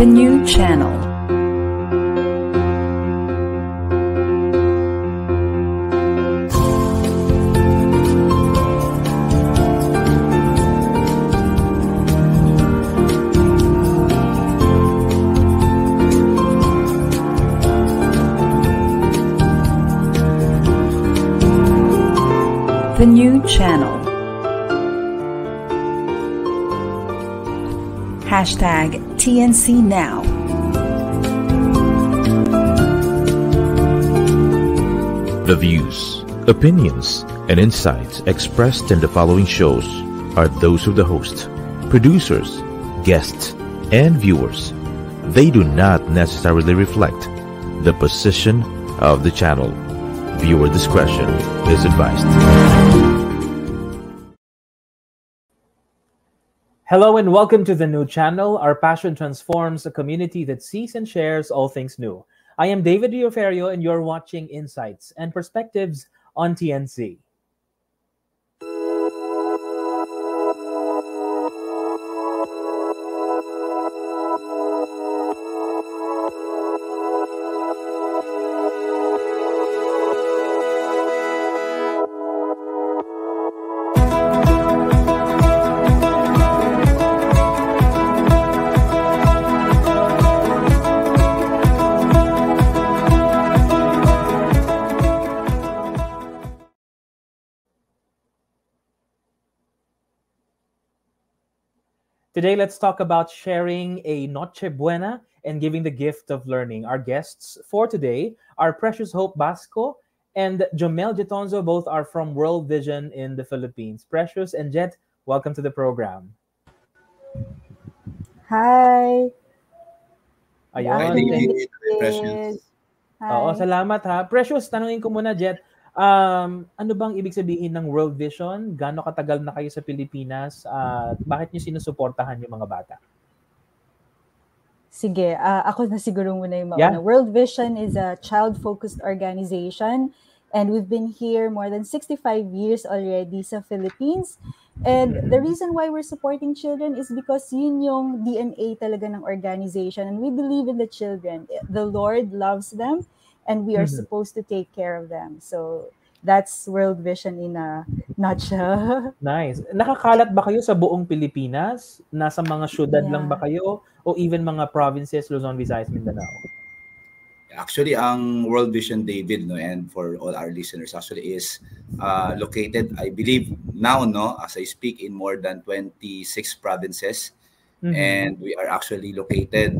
The new channel. The new channel. Hashtag TNC Now. The views, opinions, and insights expressed in the following shows are those of the host, producers, guests, and viewers. They do not necessarily reflect the position of the channel. Viewer discretion is advised. Hello and welcome to the new channel. Our passion transforms a community that sees and shares all things new. I am David Dioferio and you're watching Insights and Perspectives on TNC. Today, let's talk about sharing a Noche Buena and giving the gift of learning. Our guests for today are Precious Hope Basco and Jomel Jetonzo. Both are from World Vision in the Philippines. Precious and Jet, welcome to the program. Hi! Ayun. Hi, David. Precious. Hi. Oo, salamat ha. Precious, tanungin ko muna, Jet. Ano bang ibig sabihin ng World Vision? Gaano katagal na kayo sa Pilipinas? Bakit niyo sinusuportahan yung mga bata? Sige, ako na siguro muna yung mauna. Yeah. World Vision is a child-focused organization and we've been here more than 65 years already sa Philippines. And the reason why we're supporting children is because yun yung DNA talaga ng organization and we believe in the children. The Lord loves them and we are supposed to take care of them. So that's World Vision in a nutshell. Nice. Nakakalat ba kayo sa buong Pilipinas? Nasa mga syudad lang ba Yeah. kayo? O even mga provinces, Luzon, Visayas, Mindanao? Actually, ang World Vision, David, no, and for all our listeners, actually is located, I believe, now, no, as I speak, in more than 26 provinces. And we are actually located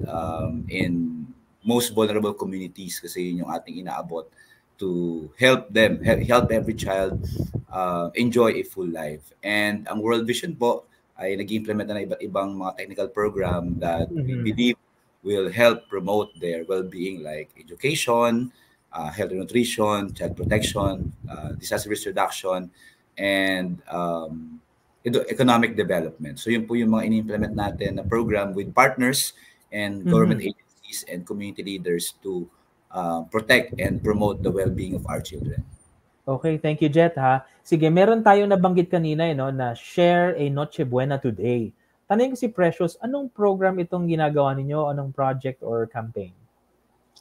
in most vulnerable communities kasi yun yung ating inaabot to help them, help every child enjoy a full life. And ang World Vision po ay nag-implement na iba't ibang mga technical program that we believe will help promote their well-being like education, health and nutrition, child protection, disaster risk reduction, and economic development. So yun po yung mga ini-implement natin na program with partners and government agencies and community leaders to protect and promote the well-being of our children. Okay, thank you, Jet, ha? Sige, meron tayong nabanggit kanina, no, na share a Noche Buena today. Tanungin ko si Precious, anong program itong ginagawa ninyo? Anong project or campaign?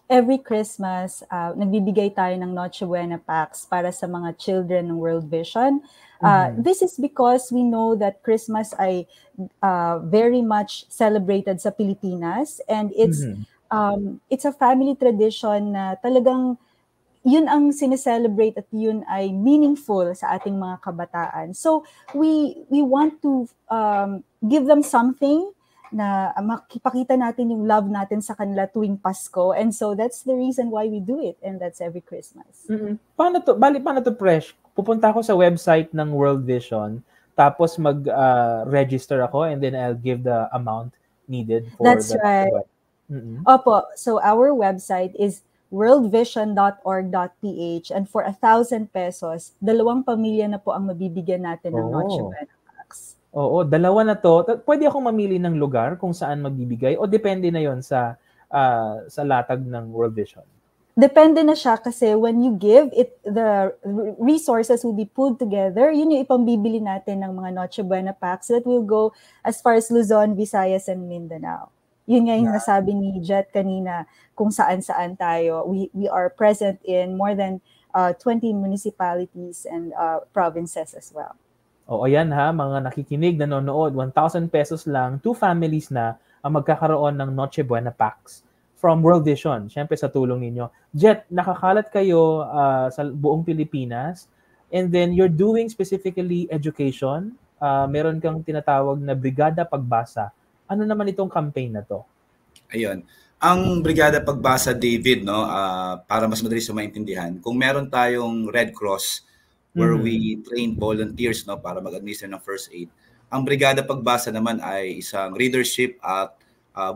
Every Christmas, nagbibigay tayo ng Noche Buena packs para sa mga children ng World Vision. This is because we know that Christmas ay very much celebrated sa Pilipinas and it's a family tradition na talagang yun ang sineselebrate at yun ay meaningful sa ating mga kabataan. So we want to give them something na makipakita natin yung love natin sa kanila tuwing Pasko. And so that's the reason why we do it. And that's every Christmas. Paano to, Presh? Pupunta ako sa website ng World Vision, tapos mag-register ako, and then I'll give the amount needed for That's the right. Opo. So our website is worldvision.org.ph and for 1,000 pesos, 2 pamilya na po ang mabibigyan natin ng Noche Buena packs. Oo, 2 na to. Pwede akong mamili ng lugar kung saan magbibigay o depende na yon sa latag ng World Vision? Depende na siya kasi when you give, the resources will be pulled together. Yun yung ipambibili natin ng mga Noche Buena packs that will go as far as Luzon, Visayas, and Mindanao. yun nga yung nasabi ni Jet kanina, kung saan-saan tayo. We are present in more than 20 municipalities and provinces as well. O ayan ha, mga nakikinig, nanonood, 1,000 pesos lang, 2 families na ang magkakaroon ng Noche Buena packs from World Vision, syempre sa tulong ninyo. Jet, nakakalat kayo sa buong Pilipinas, and then you're doing specifically education. Meron kang tinatawag na Brigada Pagbasa. Ano naman itong campaign na to? Ayun. Ang Brigada Pagbasa, David, no, para mas madali sa maintindihan, kung meron tayong Red Cross where we train volunteers, no, para mag-administer ng first aid. Ang Brigada Pagbasa naman ay isang readership at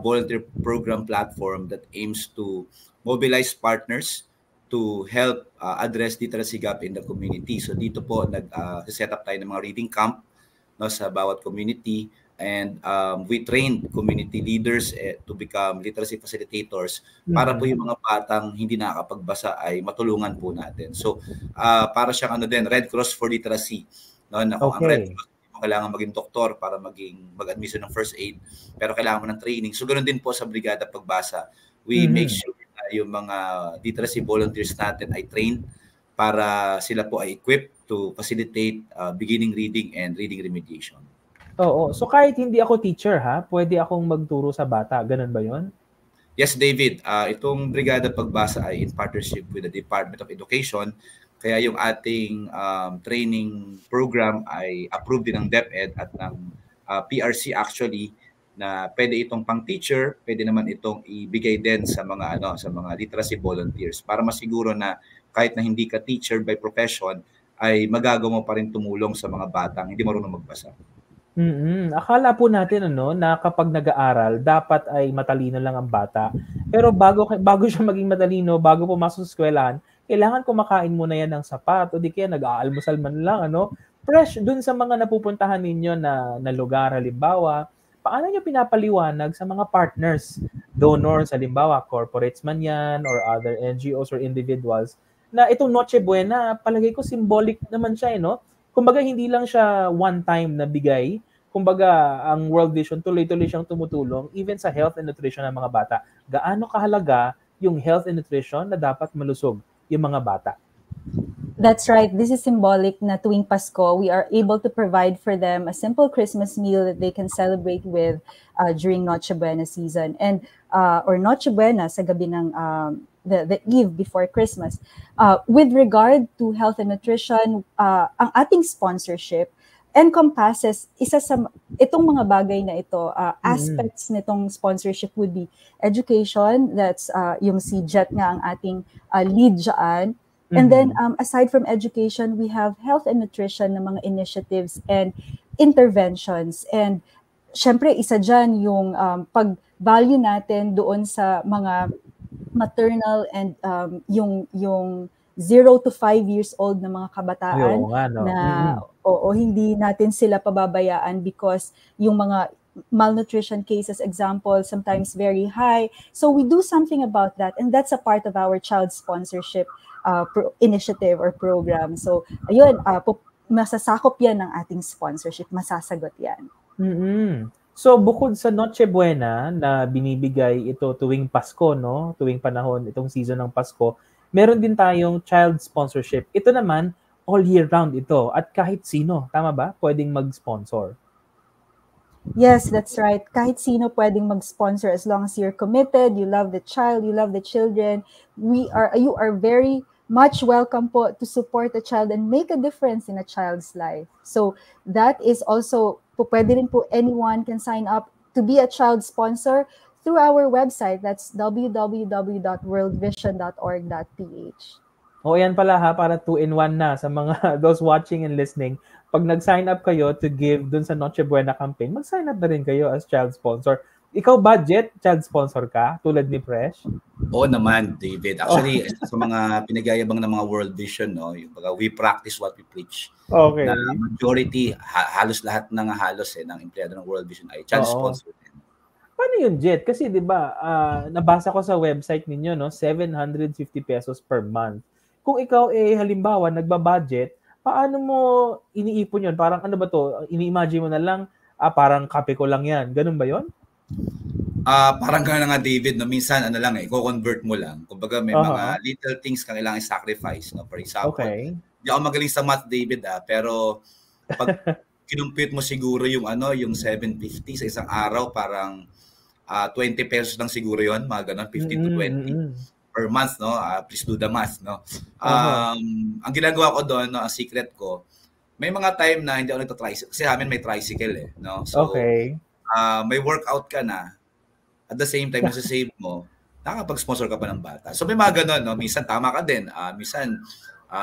volunteer program platform that aims to mobilize partners to help address literacy gap in the community. So dito po nag-set up tayo ng mga reading camp, no, sa bawat community, and we train community leaders to become literacy facilitators para po yung mga batang hindi nakakapagbasa ay matulungan po natin. So para siyang Red Cross for Literacy, no, na kung ang Red Cross mo kailangan maging doktor para mag-administer ng first aid, pero kailangan mo ng training. So ganoon din po sa Brigada Pagbasa. We make sure na yung mga literacy volunteers natin ay trained para sila po ay equipped to facilitate beginning reading and reading remediation. Oo. So kahit hindi ako teacher pwede akong magturo sa bata. Ganun ba 'yon? Yes, David. Itong Brigada Pagbasa ay in partnership with the Department of Education. Kaya yung ating training program ay approved din ng DepEd at ng PRC actually, na pwede itong pang teacher, pwede naman itong ibigay din sa mga sa mga literacy volunteers para masiguro na kahit na hindi ka teacher by profession ay magagawa mo pa rin tumulong sa mga batang hindi marunong magbasa. Akala po natin na kapag nag-aaral, dapat ay matalino lang ang bata. Pero bago siya maging matalino, bago pumasok sa eskwelahan, kailangan kumakain muna yan ng sapat o di kaya nag-aalmusal man lang, Fresh dun sa mga napupuntahan ninyo na lugar, halimbawa, paano nyo pinapaliwanag sa mga partners, donors, halimbawa, corporates man yan or other NGOs or individuals, na itong Noche Buena, palagay ko symbolic naman siya, Kumbaga, hindi lang siya one-time na bigay. Kumbaga, ang World Vision, tuloy-tuloy siyang tumutulong even sa health and nutrition ng mga bata. Gaano kahalaga yung health and nutrition na dapat malusog yung mga bata? That's right. This is symbolic na tuwing Pasko, we are able to provide for them a simple Christmas meal that they can celebrate with during Noche Buena season. And or Noche Buena sa gabi ng the eve before Christmas. With regard to health and nutrition, ang ating sponsorship encompasses itong mga bagay na ito. Aspects nitong sponsorship would be education, that's yung si Jet nga ang ating lead dyan. And then aside from education, we have health and nutrition na mga initiatives and interventions. And syempre, isa dyan yung pag-value natin doon sa mga maternal and yung 0 to 5 years old na mga kabataan hindi natin sila pababayaan because yung mga malnutrition cases, example, sometimes very high. So we do something about that, and that's a part of our child sponsorship initiative or program. So ayun, masasakop yan ng ating sponsorship, masasagot yan. So bukod sa Noche Buena na binibigay ito tuwing Pasko, tuwing panahon, itong season ng Pasko, meron din tayong child sponsorship. Ito naman, all year round ito. At kahit sino, tama ba? Pwedeng mag-sponsor. Yes, that's right. Kahit sino pwedeng mag-sponsor as long as you're committed, you love the child, you love the children. You are very much welcome po to support a child and make a difference in a child's life. So that is also, pwede rin po anyone can sign up to be a child sponsor through our website. That's www.worldvision.org.ph. Yan pala para 2-in-1 na sa mga those watching and listening. Pag nag-sign up kayo to give dun sa Noche Buena campaign, mag-sign up na rin kayo as child sponsor. Ikaw ba, Jet, child sponsor ka tulad ni Fresh? Oo naman, David. Actually, sa mga pinagayabang ng mga World Vision, yung we practice what we preach. Okay. Na majority, halos lahat ng ng empleyado ng World Vision ay child sponsor. Paano yun, Jet? Kasi 'di ba, nabasa ko sa website ninyo, 750 pesos per month. Kung ikaw halimbawa nagba-budget, paano mo iniipon yun? Parang ano ba to? Ini-imagine mo na lang, parang kape ko lang yan. Ganun ba yun? Parang gano'n nga David, no? Minsan ano lang i-convert mo lang. Kumbaga may mga little things kang kailangan i-sacrifice, no? For example, Okay. di ako magaling sa math, David, pero pag kinumpute mo siguro yung yung 750 sa isang araw, parang 20 pesos lang siguro yon, mga ganun, 15 to 20 per month, no? Please do the math, no? Ang ginagawa ko doon, no, ang secret ko, may mga time na hindi ako nagta-tricycle kasi amin may tricycle no? So, may workout ka na, at the same time, nasa-save mo, nakakapag-sponsor ka pa ng bata. So may mga ganun, no? Minsan tama ka din. Minsan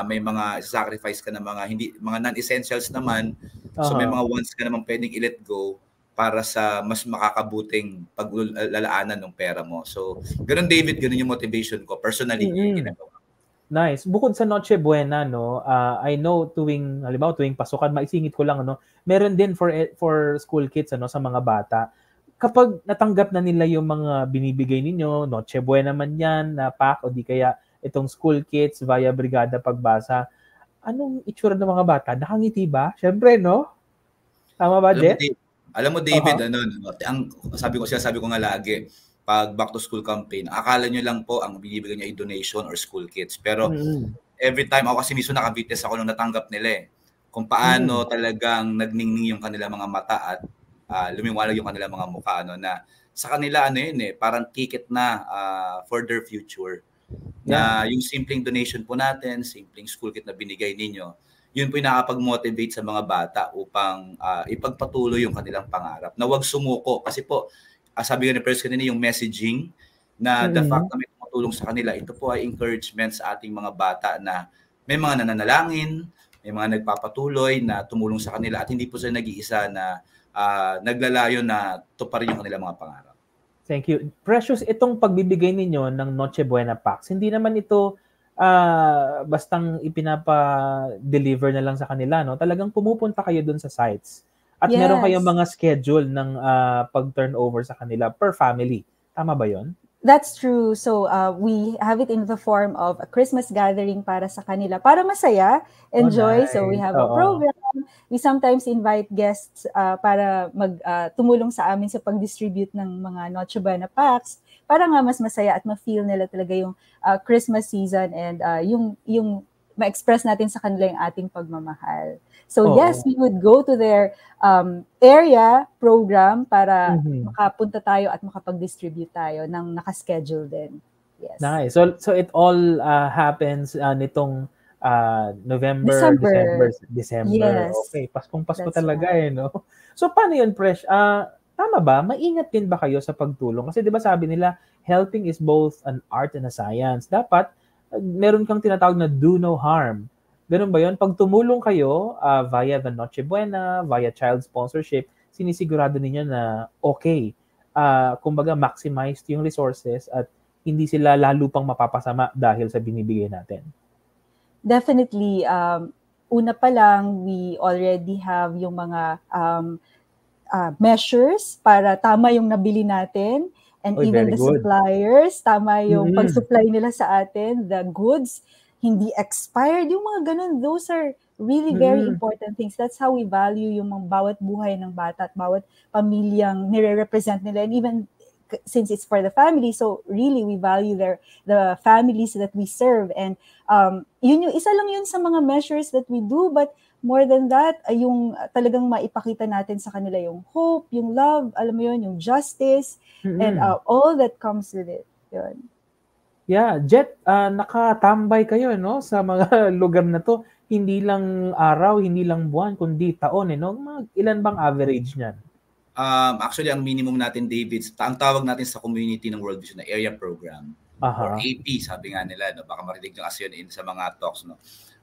may mga sacrifice ka na mga non-essentials naman. So may mga wants ka naman pwedeng i-let go para sa mas makakabuting paglalaanan ng pera mo. So ganun David, ganun yung motivation ko personally ginagawa. Nice. Bukod sa Noche Buena, no, I know tuwing pasukan, maisingit ko lang, meron din for school kids, sa mga bata. Kapag natanggap na nila yung mga binibigay ninyo, Noche Buena man yan, na pack, o di kaya itong school kits via Brigada Pagbasa, anong itsura ng mga bata? Nakangiti ba? Siyempre, no? Tama ba, Jet? Alam mo, David, ang sabi ko nga lagi, pag back to school campaign, akala nyo lang po ang binibigay nyo ay donation or school kits. Pero every time, ako kasi mismo nakabites ako nung natanggap nila kung paano talagang nagningning yung kanilang mga mata at lumiwanag yung kanilang mga mukha, na sa kanila parang ticket na for their future. Na yung simpleng donation po natin, simpleng school kit na binigay ninyo, yun po yung nakapag-motivate sa mga bata upang ipagpatuloy yung kanilang pangarap. Na huwag sumuko kasi po, sabi nga ni Pres kanina, yung messaging na the fact na may tumutulong sa kanila, ito po ay encouragement sa ating mga bata na may mga nananalangin, may mga nagpapatuloy na tumulong sa kanila at hindi po sila nag-iisa na naglalayo na tuparin yung kanilang mga pangarap. Thank you. Precious, itong pagbibigay ninyo ng Noche Buena Packs, hindi naman ito bastang ipinapa-deliver na lang sa kanila, no? Talagang pumupunta kayo dun sa sites. At meron kayong mga schedule ng pag-turnover sa kanila per family. Tama ba yon? That's true. So we have it in the form of a Christmas gathering para sa kanila, para masaya, enjoy. Nice. So we have a program. We sometimes invite guests para tumulong sa amin sa pag-distribute ng mga Noche Buena packs para nga mas masaya at ma-feel nila talaga yung Christmas season and yung ma-express natin sa kanila yung ating pagmamahal. So yes, we would go to their area program para makapunta tayo at makapag-distribute tayo ng nakaschedule din. Yes. Nice. So it all happens nitong November, December. Yes. Okay, Pasko talaga no? So paano yun, Presh? Tama ba? Maingat din ba kayo sa pagtulong? Kasi 'di ba sabi nila, helping is both an art and a science. Dapat meron kang tinatawag na do no harm. Ganun ba yun? Pag tumulong kayo via the Noche Buena, via child sponsorship, sinisigurado ninyo na okay. Kumbaga, maximized yung resources at hindi sila lalo pang mapapasama dahil sa binibigay natin. Definitely. Una pa lang, we already have yung mga measures para tama yung nabili natin. And even the suppliers, tama yung pag-supply nila sa atin, the goods, hindi expired, yung mga ganun, those are really very important things. That's how we value yung mga bawat buhay ng bata at bawat pamilyang nire-represent nila. And even since it's for the family, so really we value the families that we serve. And yun yung isa lang yun sa mga measures that we do, but more than that, yung talagang maipakita natin sa kanila yung hope, yung love, alam mo yun, yung justice, and all that comes with it. Yun. Yeah, Jet, nakatambay kayo sa mga lugar na to. Hindi lang araw, hindi lang buwan, kundi taon. Ilan bang average niyan? Actually, ang minimum natin, David, ang tawag natin sa community ng World Vision na area program, or AP, sabi nga nila, baka marinig nyo kasi yun sa mga talks.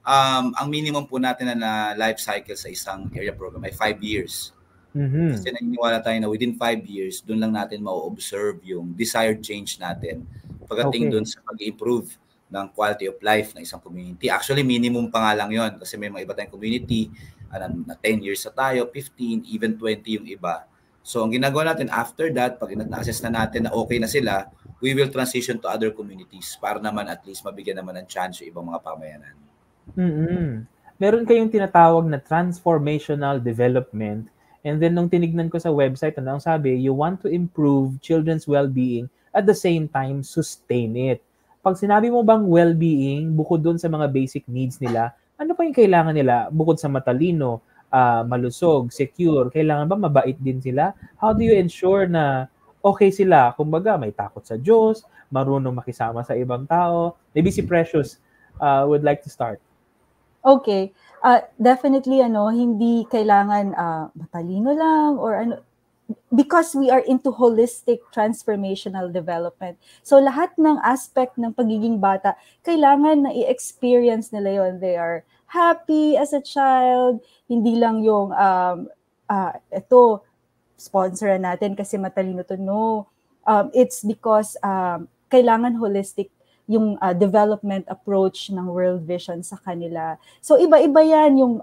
Ang minimum po natin na life cycle sa isang area program ay 5 years. Kasi naniniwala tayo na within 5 years, doon lang natin ma-observe yung desired change natin pagdating doon sa pag-improve ng quality of life ng isang community. Actually, minimum pa nga lang yun kasi may mga iba tayong community na 10 years na tayo, 15, even 20 yung iba. So, ang ginagawa natin after that, pag na-assess na natin na okay na sila, we will transition to other communities para naman at least mabigyan naman ng chance yung ibang mga pamayanan. Meron kayong tinatawag na transformational development And then nung tinignan ko sa website, ang sabi, you want to improve children's well-being at the same time sustain it. Pag sinabi mo bang well-being, bukod dun sa mga basic needs nila, ano pa yung kailangan nila bukod sa matalino, malusog, secure? Kailangan ba mabait din sila? How do you ensure na okay sila? Kumbaga, may takot sa Diyos, marunong makisama sa ibang tao. Maybe si Precious would like to start. Okay. Definitely, hindi kailangan matalino lang or because we are into holistic transformational development. So lahat ng aspect ng pagiging bata, kailangan na i-experience nila yon. They are happy as a child, hindi lang yung ito, sponsoran natin kasi matalino to. No. It's because kailangan holistic yung development approach ng World Vision sa kanila. So iba-iba yan yung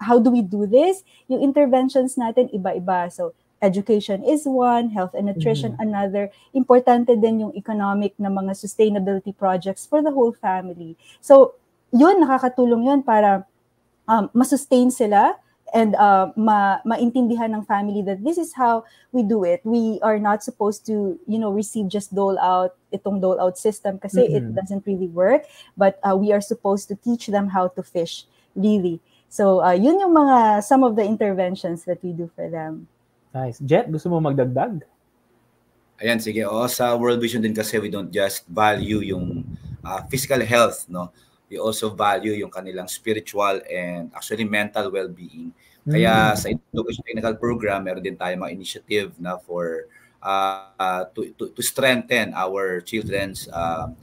how do we do this? Yung interventions natin iba-iba. So education is one, health and nutrition another. Importante din yung economic na mga sustainability projects for the whole family. So yun, nakakatulong yun para masustain sila and maintindihan ng family that this is how we do it. We are not supposed to, receive just itong dole out system kasi it doesn't really work. But we are supposed to teach them how to fish, really. So yun yung some of the interventions that we do for them. Nice. Jet, gusto mo magdagdag? Ayan, sige. Sa World Vision din kasi we don't just value yung physical health, no? We also value yung kanilang spiritual and actually mental well-being. Kaya sa Education Technical Program, meron din tayo mga initiative na for to strengthen our children's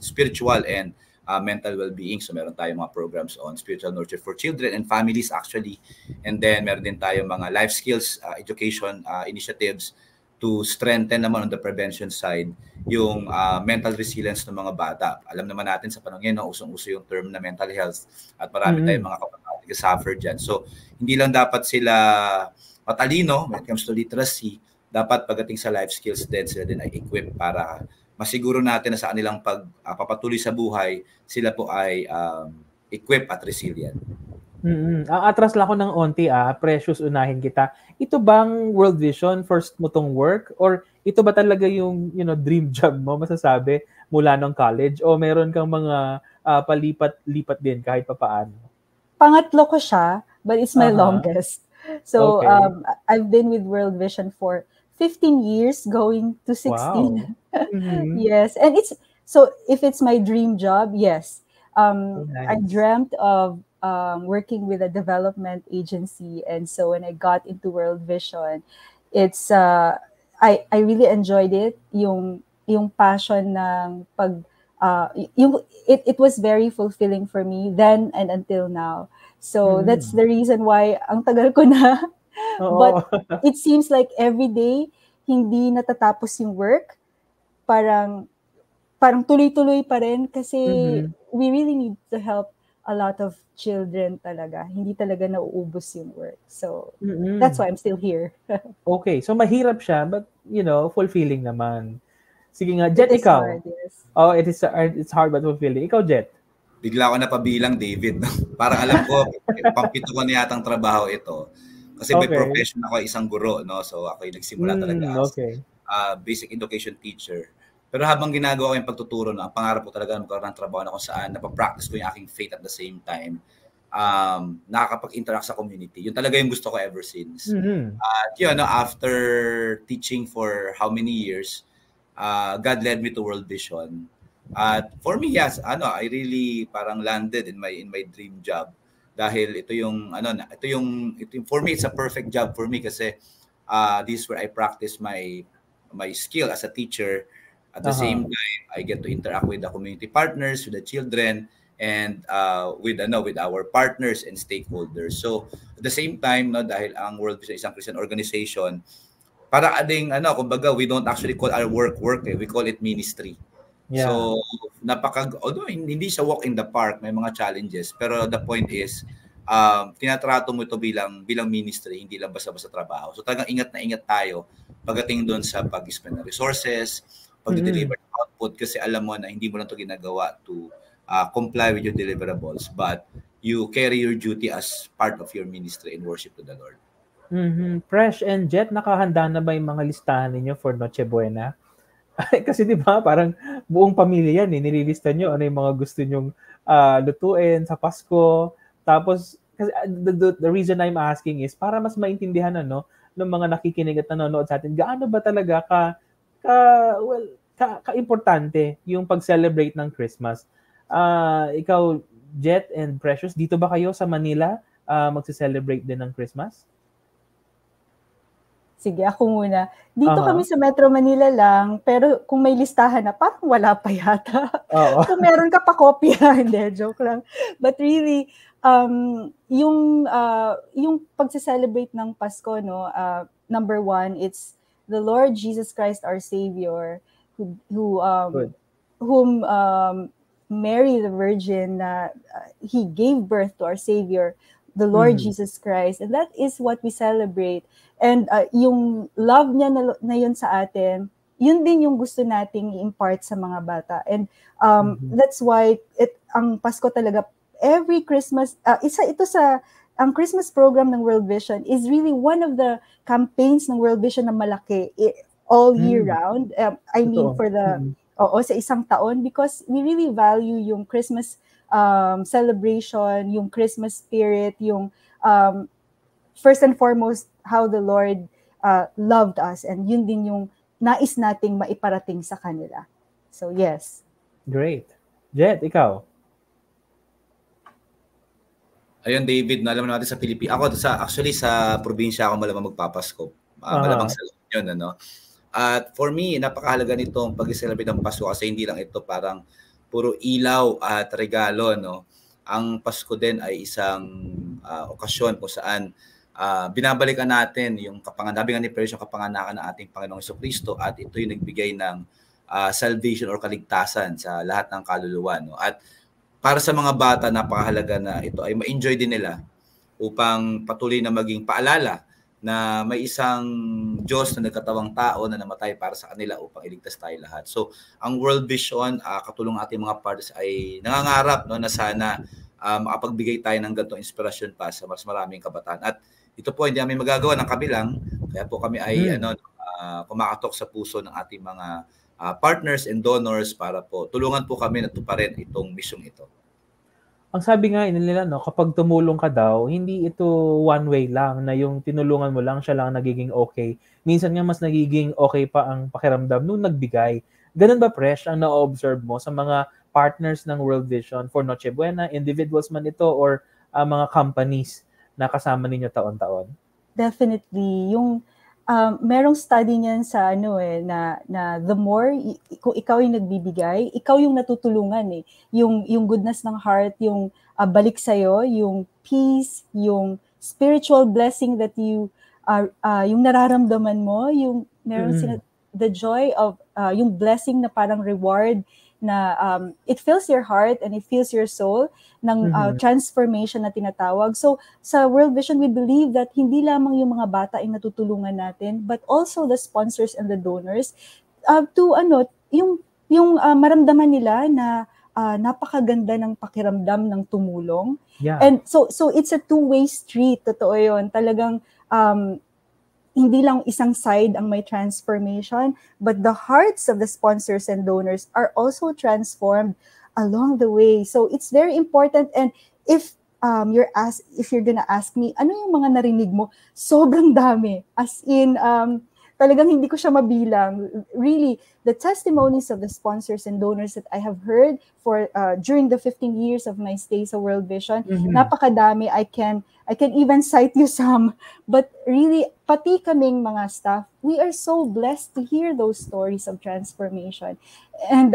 spiritual and mental well-being. So meron tayong mga programs on spiritual nurture for children and families actually. And then meron din tayong mga life skills education initiatives to strengthen naman on the prevention side yung mental resilience ng mga bata. Alam naman natin sa panahon ngayon, usong-uso yung term na mental health at marami tayong mga kapatid na suffer dyan. So hindi lang dapat sila matalino when it comes to literacy, dapat pagdating sa life skills din sila din ay equipped para masiguro natin na sa kanilang pagpapatuloy sa buhay, sila po ay equipped at resilient. Atras lang ako ng onti, Precious, unahin kita. Ito bang World Vision, first mo tong work? Or ito ba talaga yung dream job mo, masasabi, mula ng college? O meron kang mga palipat-lipat din kahit papaano? Pangatlo ko siya, but it's my longest. So I've been with World Vision for 15 years, going to 16. Wow. Yes, and if it's my dream job, yes. Nice. I dreamt of working with a development agency, and so when I got into World Vision, it's I really enjoyed it. Yung passion ng it was very fulfilling for me then and until now. So that's the reason why ang tagal ko na. But it seems like every day hindi natatapos yung work. Parang tuloy-tuloy pa rin kasi we really need to help a lot of children talaga. Hindi talaga nauubos yung work. So that's why I'm still here. Okay, so mahirap siya but fulfilling naman. Sige nga, Jet, ikaw. Hard, yes. Oh, it's hard but fulfilling. Ikaw, Jet. Bigla ko napabilang, David. Parang alam ko, pampito ko na yatang trabaho ito. Kasi may profession ako, isang guro, no? So ako yung nagsimula talaga as basic education teacher. Pero habang ginagawa ko yung pagtuturo, ang pangarap ko talaga magkaroon ng trabaho na kung saan napapractice ko yung aking faith at the same time. Nakakapag-interact sa community. Yun talaga yung gusto ko ever since. At after teaching for how many years, God led me to World Vision. At for me, yes, I really parang landed in my dream job dahil ito yung for me it's a perfect job for me kasi this is where I practice my skill as a teacher. At the same time, I get to interact with the community partners, with the children, and with our partners and stakeholders. So at the same time, dahil ang World Vision isang Christian organization, para ading kumbaga we don't actually call our work we call it ministry. Yeah. So although hindi siya walk in the park, may mga challenges, pero the point is tinatrato mo ito bilang ministry, hindi lang basta-basta trabaho. So talagang ingat na ingat tayo pagdating doon sa pag-spend ng resources, pag-deliver ng output kasi alam mo na hindi mo lang ito ginagawa to comply with your deliverables, but you carry your duty as part of your ministry and worship to the Lord. Fresh and Jet, nakahanda na ba yung mga listahan ninyo for Noche Buena? Kasi 'di ba parang buong pamilya yan, nililista niyo ano yung mga gusto niyong, lutuin sa Pasko. Tapos kasi, the reason I'm asking is para mas maintindihan ano, ng mga nakikinig at nanonood sa'tin, gaano ba talaga ka well, kaimportante yung pag-celebrate ng Christmas. Ikaw, Jet and Precious, dito ba kayo sa Manila, magse-celebrate din ng Christmas? Sige, ako muna. Dito Aha. kami sa Metro Manila lang, pero kung may listahan na, parang wala pa yata. Oo. Kung meron ka pa kopya, hindi, joke lang. But really, yung pagse-celebrate ng Pasko, no, number one, it's the Lord Jesus Christ, our Savior, Good. whom Mary the Virgin, He gave birth to our Savior, the Lord Jesus Christ. And that is what we celebrate. And yung love niya na yun sa atin, yun din yung gusto nating i-impart sa mga bata. And that's why ang Pasko talaga, every Christmas, isa ito sa, ang Christmas program ng World Vision is really one of the campaigns ng World Vision na malaki all year round. I mean, for the, sa isang taon, because we really value yung Christmas celebration, yung Christmas spirit, yung first and foremost, how the Lord loved us, and yun din yung nais nating maiparating sa kanila. So, yes. Great. Jet, ikaw? Ayun, David, na alam natin sa Pilipinas. Ako, actually, sa probinsya ako malamang magpapasko. Malamang sa yun, ano. At for me, napakahalaga nitong pag-celebrate ng Pasko kasi hindi lang ito parang puro ilaw at regalo, no. Ang Pasko din ay isang okasyon kung saan binabalikan natin yung sabi nga ni Precious, yung kapanganakan ng ating Panginoong Jesucristo, at ito yung nagbigay ng salvation or kaligtasan sa lahat ng kaluluwa, no. At para sa mga bata, napakahalaga na ito ay ma-enjoy din nila upang patuloy na maging paalala na may isang Diyos na nagkatawang tao na namatay para sa kanila upang iligtas tayo lahat. So, ang World Vision, katulong ating mga partners ay nangangarap, no, na sana makapagbigay tayo ng ganitong inspirasyon pa sa mas maraming kabataan. At ito po, hindi namin magagawa ng kabilang. Kaya po kami ay kumakatok sa puso ng ating mga partners and donors para po tulungan po kami na tuparin itong misyong ito. Ang sabi nga nila, no, kapag tumulong ka daw, hindi ito one way lang, na yung tinulungan mo lang, siya lang nagiging okay. Minsan nga mas nagiging okay pa ang pakiramdam nung nagbigay. Ganun ba, Presh, ang na-observe mo sa mga partners ng World Vision for Noche Buena, individuals man ito or mga companies na kasama ninyo taon-taon? Definitely. Yung merong study niyan sa na the more kung ikaw yung nagbibigay, ikaw yung natutulungan yung goodness ng heart, yung balik sa yung peace, yung spiritual blessing that you yung nararamdaman mo, yung meron the joy of yung blessing na parang reward na it fills your heart and it fills your soul ng transformation na tinatawag. So sa World Vision, we believe that hindi lamang yung mga bata ay natutulungan natin, but also the sponsors and the donors to yung maramdaman nila na napakaganda ng pakiramdam ng tumulong. Yeah. And so it's a two-way street. Totoo yun. Talagang hindi lang isang side ang may transformation, but the hearts of the sponsors and donors are also transformed along the way. So it's very important. And if you're gonna ask me, ano yung mga narinig mo? Sobrang dami. As in, talagang hindi ko siya mabilang. Really, the testimonies of the sponsors and donors that I have heard for during the 15 years of my stay sa World Vision, napakadami. I can even cite you some. But really, pati kaming mga staff, we are so blessed to hear those stories of transformation. And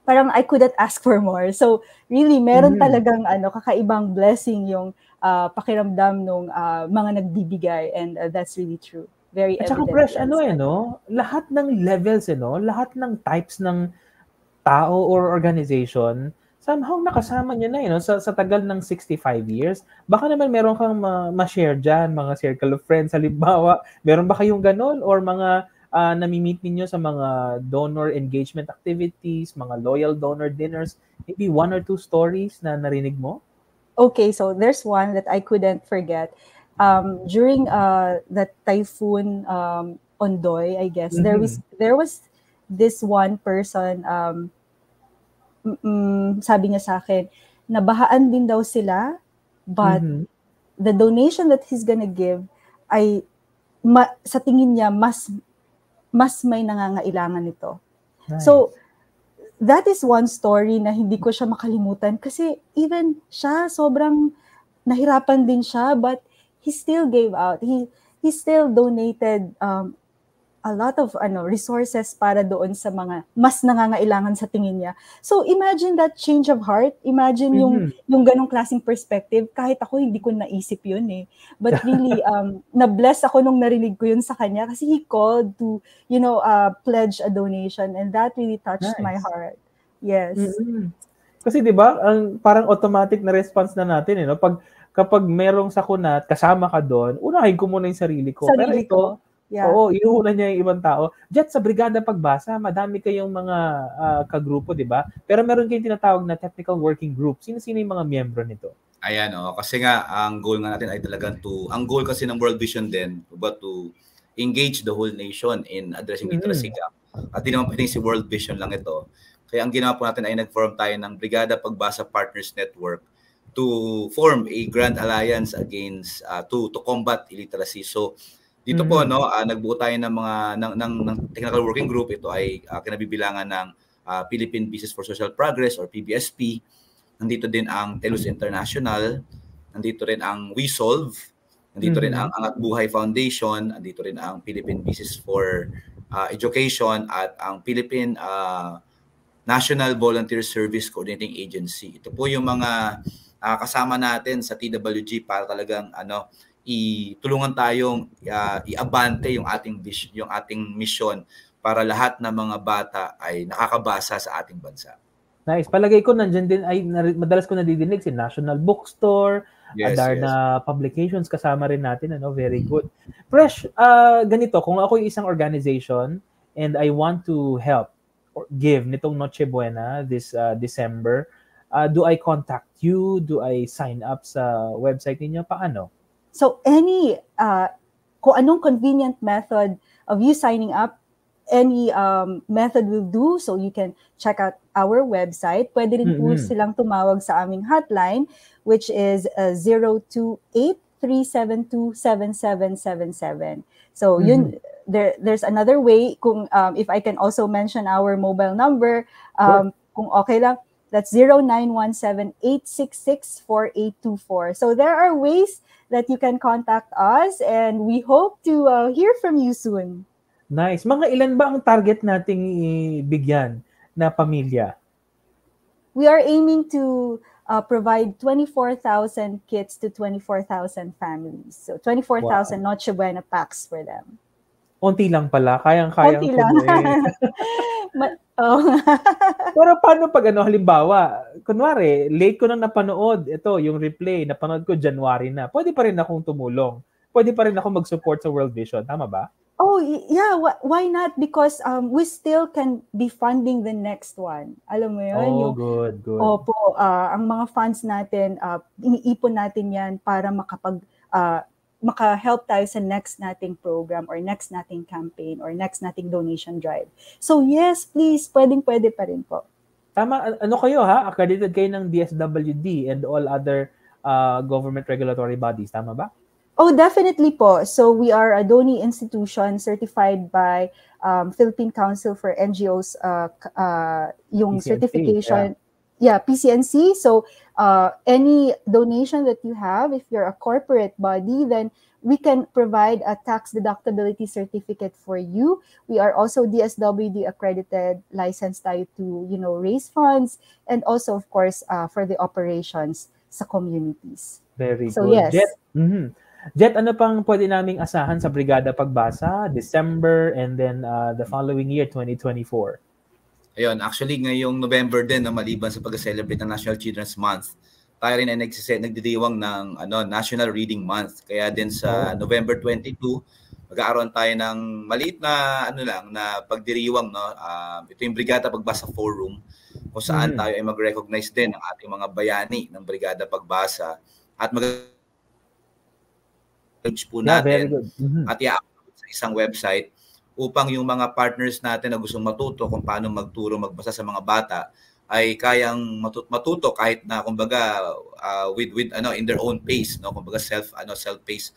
parang I couldn't ask for more. So really, meron talagang kakaibang blessing yung pakiramdam nung mga nagbibigay, and that's really true. Very At saka, evident. Fresh, lahat ng levels, lahat ng types ng tao or organization, somehow nakasama niyo na, sa tagal ng 65 years. Baka naman meron kang ma-share dyan, mga circle of friends, halimbawa. Meron ba kayong ganun? Or mga nami-meet ninyo sa mga donor engagement activities, mga loyal donor dinners? Maybe 1 or 2 stories na narinig mo? Okay, so there's one that I couldn't forget. during the typhoon Ondoy, I guess, there was this one person, sabi niya sa akin, nabahaan din daw sila, but the donation that he's gonna give ay sa tingin niya mas may nangangailangan nito. Nice. So that is one story na hindi ko siya makalimutan kasi even siya sobrang nahirapan din siya, but he still gave out. He still donated a lot of resources para doon sa mga mas nangangailangan sa tingin niya. So imagine that change of heart. Imagine yung ganong klaseng perspective. Kahit ako hindi ko naisip yun eh. But really na-bless ako nung narinig ko yun sa kanya kasi he called to pledge a donation, and that really touched my heart. Yes. Kasi 'di ba, ang parang automatic na response na natin kapag merong sakuna at kasama ka doon, unahin ko muna yung sarili ko. Pero ito, oo, inuuna niya yung ibang tao. Jet, sa Brigada Pagbasa, madami kayong mga kagrupo, di ba? Pero meron kayong tinatawag na technical working group. Sino-sino yung mga miyembro nito? Ayan, kasi nga, ang goal nga natin ay talagang ang goal kasi ng World Vision din, about to engage the whole nation in addressing literacy gap. At di naman pwedeng si World Vision lang ito. Kaya ang ginawa po natin ay nag-form tayo ng Brigada Pagbasa Partners Network to form a grand alliance against, to combat illiteracy. So, dito po nagbuo tayo ng mga ng technical working group. Ito ay kinabibilangan ng Philippine Business for Social Progress or PBSP. Nandito din ang TELUS International, nandito rin ang WeSolve, nandito rin ang Angat Buhay Foundation, nandito rin ang Philippine Business for Education at ang Philippine National Volunteer Service Coordinating Agency. Ito po yung mga kasama natin sa TWG para talagang itulungan tayong iabante yung ating mission para lahat ng mga bata ay nakakabasa sa ating bansa. Nice. Palagay ko nandiyan din ay madalas ko nadidinig si National Bookstore, Adarna Publications, kasama rin natin, very good. Fresh, ganito, kung ako yung isang organization and I want to help or give nitong Noche Buena this December, do I contact you? Do I sign up sa website niyo? Paano? So kung anong convenient method of you signing up, any method will do. So you can check out our website. Pwede rin po silang tumawag sa aming hotline, which is 028-372-7777. So yun, there's another way. Kung if I can also mention our mobile number, kung okay lang, that's 0917-866-4824. So there are ways that you can contact us, and we hope to hear from you soon. Nice. Mga ilan ba ang target nating ibigyan na pamilya? We are aiming to provide 24,000 kits to 24,000 families. So 24,000 Noche Buena packs for them. Konti lang pala. Kayang-kayang konti lang. Pero paano pag halimbawa, kunwari, late ko nang napanood, ito, yung replay, napanood ko January na, pwede pa rin akong tumulong. Pwede pa rin ako mag-support sa World Vision. Tama ba? Oh, yeah. Why not? Because we still can be funding the next one. Alam mo yun? Good. Opo. Ang mga funds natin, iniipon natin yan para maka-help tayo sa next nating program or next nating campaign or next nating donation drive. So yes, please, pwede pa rin po. Tama, kayo accredited kayo ng DSWD and all other government regulatory bodies, tama ba? Oh, definitely po. So we are a DONI institution certified by Philippine Council for NGOs, yung PCNC, certification. Yeah, PCNC. So any donation that you have, if you're a corporate body, then we can provide a tax deductibility certificate for you. We are also DSWD accredited, licensed tayo to, raise funds, and also, of course, for the operations sa communities. Very so, good. Yes. Jet, ano pang pwede naming asahan sa Brigada Pagbasa, December, and then the following year, 2024? Ayun, actually ngayong November din, maliban sa pag-celebrate ng National Children's Month, tayo rin ay nagdidiwang ng National Reading Month. Kaya din sa November 22, mag-aaroon tayo ng maliit na na pagdiriwang, ito yung Brigada Pagbasa Forum, kung saan tayo ay mag-recognize din ng ating mga bayani ng Brigada Pagbasa at page po Yeah, very natin good. Mhm. at i-upload sa isang website upang yung mga partners natin na gustong matuto kung paano magturo, magbasa sa mga bata ay kayang matuto kahit na kumbaga with in their own pace, no, kumbaga self-paced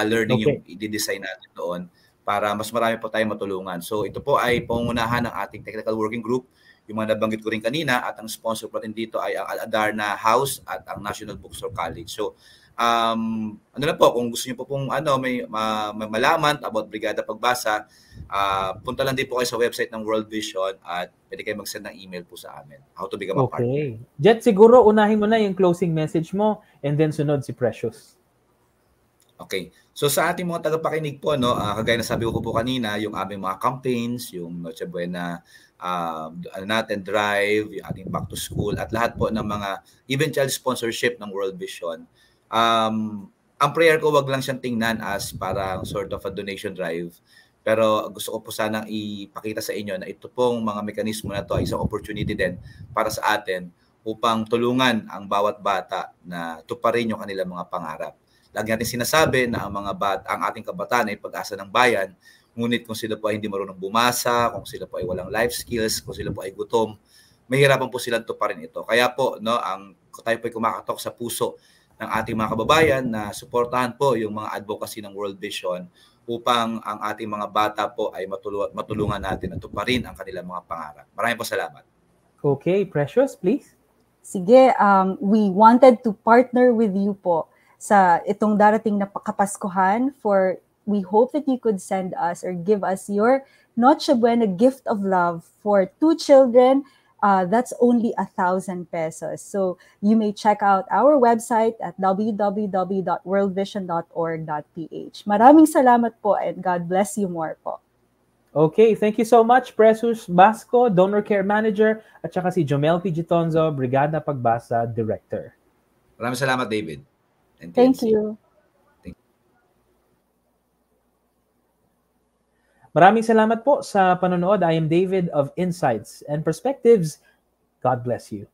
learning yung Okay. i-design natin doon para mas marami po tayong matulungan. So ito po ay pangunahan ng ating technical working group, yung mga nabanggit ko rin kanina, at ang sponsor po natin dito ay ang Al-Adarna House at ang National Bookstore College. So ano na po, kung gusto niyo po pong may malaman about Brigada Pagbasa, punta lang din po kayo sa website ng World Vision at pwede kayo mag-send ng email po sa amin. How to become a partner. Okay. Jet, siguro unahin mo na yung closing message mo and then sunod si Precious. Okay. So sa ating mga tagapakinig po, no, kagaya na sabi ko po kanina, yung aming mga campaigns, yung Noche Buena natin drive, yung ating back to school, at lahat po ng mga even child sponsorship ng World Vision. Ang prayer ko, wag lang siyang tingnan as parang sort of a donation drive. Pero gusto ko po sanang ipakita sa inyo na ito pong mga mekanismo na to ay isang opportunity din para sa atin upang tulungan ang bawat bata na tuparin yung kanilang mga pangarap. Lagi natin sinasabi na ang ating kabataan ay pag-asa ng bayan, ngunit kung sila po ay hindi marunong bumasa, kung sila po ay walang life skills, kung sila po ay gutom, mahirapan po silang tuparin ito. Kaya po, no, tayo po ay kumakatok sa puso ng ating mga kababayan na suportahan po yung mga advocacy ng World Vision upang ang ating mga bata po ay matulungan natin na tuparin ang kanilang mga pangarap. Maraming po salamat. Okay, Precious, please. Sige, we wanted to partner with you po sa itong darating na Kapaskuhan. We hope that you could send us or give us your Noche Buena gift of love for 2 children. That's only 1,000 pesos. So you may check out our website at www.worldvision.org.ph. Maraming salamat po and God bless you more po. Okay, thank you so much, Precious Basco, Donor Care Manager, at saka si Jomel P. Gitonzo, Brigada Pagbasa Director. Maraming salamat, David. And Thank TNC. you. Maraming salamat po sa panonood. I am David of Insights and Perspectives. God bless you.